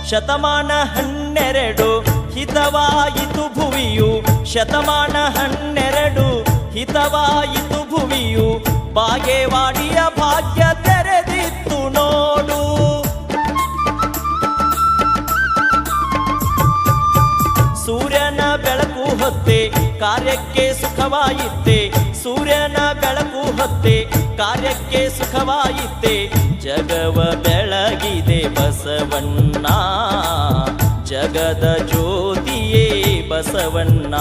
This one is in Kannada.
ಶತಮಾನ 12 ಹಿತವಾಯಿತು ಭುವಿಯು, ಶತಮಾನ 12 ಹಿತವಾಯಿತು ಭುವಿಯು, ಬಾಗೇವಾಡಿಯ ಭಾಗ್ಯ ತೆರೆದಿತ್ತು ನೋಡು. ಸೂರ್ಯನ ಬೆಳಕು ಹೊತ್ತೆ ಕಾರ್ಯಕ್ಕೆ ಸುಖವಾಯಿತೆ, ಸೂರ್ಯನ ಬೆಳಕು ಹೊತ್ತೆ ಕಾರ್ಯಕ್ಕೆ ಸುಖವಾಯಿತೆ, ಜಗವ ಬೆಳಗಿದೆ ಬಸವಣ್ಣ, ಜಗದ ಜ್ಯೋತಿಯೇ ಬಸವಣ್ಣ.